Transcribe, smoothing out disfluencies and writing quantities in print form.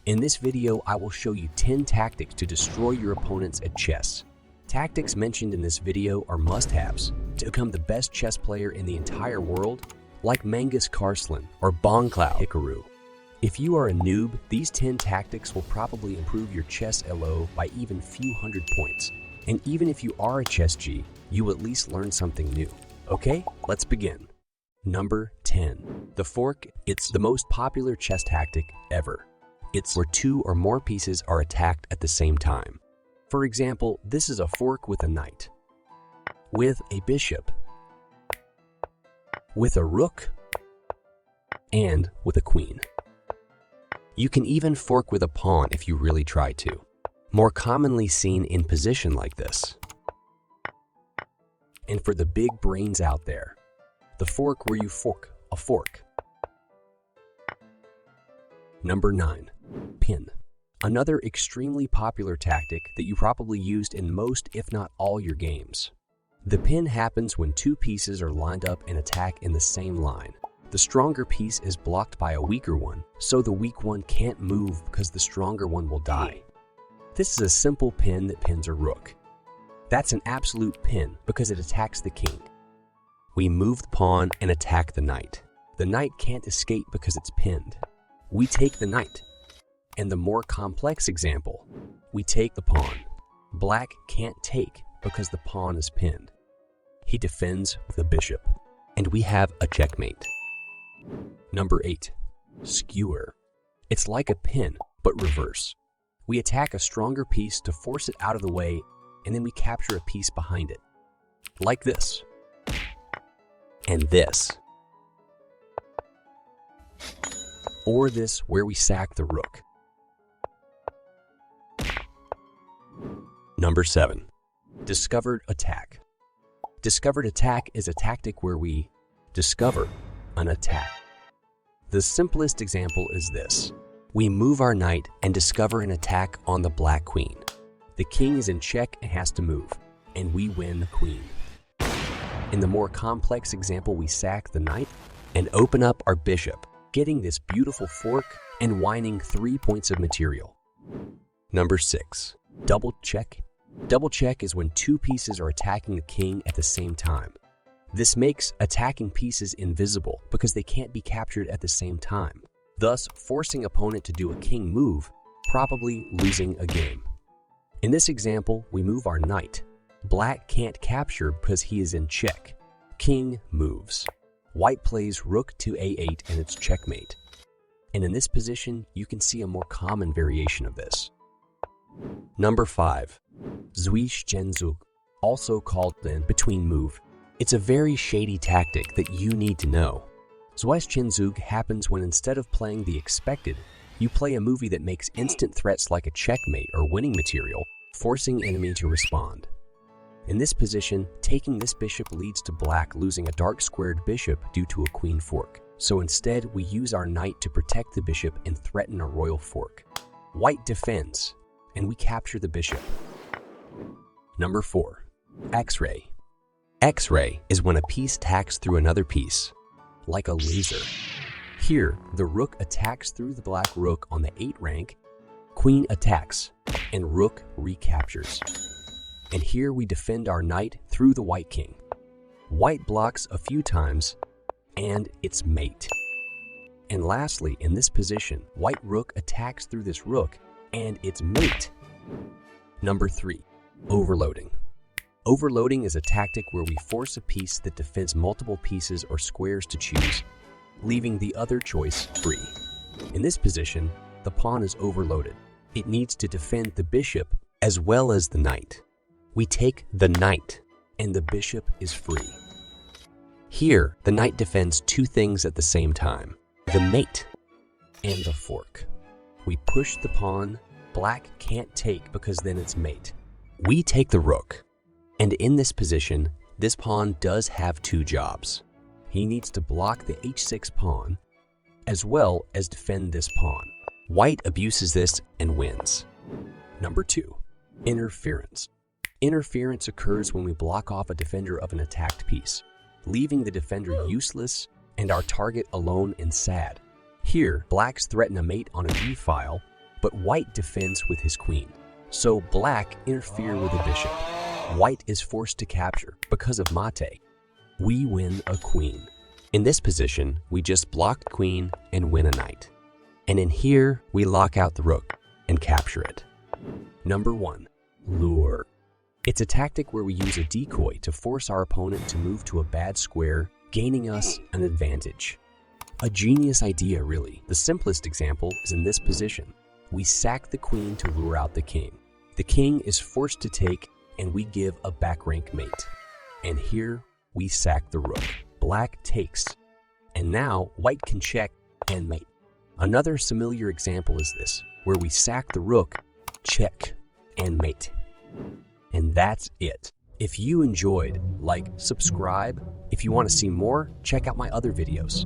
In this video, I will show you 10 tactics to destroy your opponents at chess. Tactics mentioned in this video are must-haves to become the best chess player in the entire world, like Magnus Carlsen or Boncloud Hikaru. If you are a noob, these 10 tactics will probably improve your chess LO by even few hundred points. And even if you are a chess G, you will at least learn something new. Okay, let's begin. Number 10. The fork. It's the most popular chess tactic ever. It's where two or more pieces are attacked at the same time. For example, this is a fork with a knight, with a bishop, with a rook, and with a queen. You can even fork with a pawn if you really try to. More commonly seen in position like this. And for the big brains out there, the fork where you fork a fork. Number 9. Pin. Another extremely popular tactic that you probably used in most, if not all, your games. The pin happens when two pieces are lined up and attack in the same line. The stronger piece is blocked by a weaker one, so the weak one can't move because the stronger one will die. This is a simple pin that pins a rook. That's an absolute pin because it attacks the king. We move the pawn and attack the knight. The knight can't escape because it's pinned. We take the knight. And the more complex example, we take the pawn. Black can't take because the pawn is pinned. He defends with the bishop, and we have a checkmate. Number 8. Skewer. It's like a pin, but reverse. We attack a stronger piece to force it out of the way, and then we capture a piece behind it. Like this. And this. Or this, where we sack the rook. Number 7. Discovered attack. Discovered attack is a tactic where we discover an attack. The simplest example is this. We move our knight and discover an attack on the black queen. The king is in check and has to move, and we win the queen. In the more complex example, we sack the knight and open up our bishop, getting this beautiful fork and winning 3 points of material. Number 6. Double check. Double check is when two pieces are attacking the king at the same time. This makes attacking pieces invisible because they can't be captured at the same time, thus forcing opponent to do a king move, probably losing a game. In this example, we move our knight. Black can't capture because he is in check. King moves. White plays rook to a8 and it's checkmate. And in this position, you can see a more common variation of this. Number 5. Zchinuk, also called the between move. It's a very shady tactic that you need to know. Zchinuk happens when instead of playing the expected, you play a movie that makes instant threats like a checkmate or winning material, forcing enemy to respond. In this position, taking this bishop leads to black losing a dark squared bishop due to a queen fork. So instead, we use our knight to protect the bishop and threaten a royal fork. White defends, and we capture the bishop. Number 4. Xray. Xray is when a piece tacks through another piece, like a laser. Here, the rook attacks through the black rook on the 8 rank, queen attacks, and rook recaptures. And here we defend our knight through the white king. White blocks a few times, and it's mate. And lastly, in this position, white rook attacks through this rook, and it's mate. Number 3. Overloading. Overloading is a tactic where we force a piece that defends multiple pieces or squares to choose, leaving the other choice free. In this position, the pawn is overloaded. It needs to defend the bishop as well as the knight. We take the knight, and the bishop is free. Here, the knight defends two things at the same time, the mate and the fork. We push the pawn. Black can't take because then it's mate. We take the rook, and in this position, this pawn does have two jobs. He needs to block the h6 pawn, as well as defend this pawn. White abuses this and wins. Number 2. Interference. Interference occurs when we block off a defender of an attacked piece, leaving the defender useless and our target alone and sad. Here, blacks threaten a mate on a d file, but white defends with his queen. So black interfere with a bishop. White is forced to capture because of mate. We win a queen. In this position, we just block the queen and win a knight. And in here, we lock out the rook and capture it. Number 1. Lure. It's a tactic where we use a decoy to force our opponent to move to a bad square, gaining us an advantage. A genius idea, really. The simplest example is in this position. We sack the queen to lure out the king. The king is forced to take, and we give a back rank mate. And here, we sack the rook. Black takes. And now, white can check and mate. Another familiar example is this, where we sack the rook, check, and mate. And that's it. If you enjoyed, like, subscribe. If you want to see more, check out my other videos.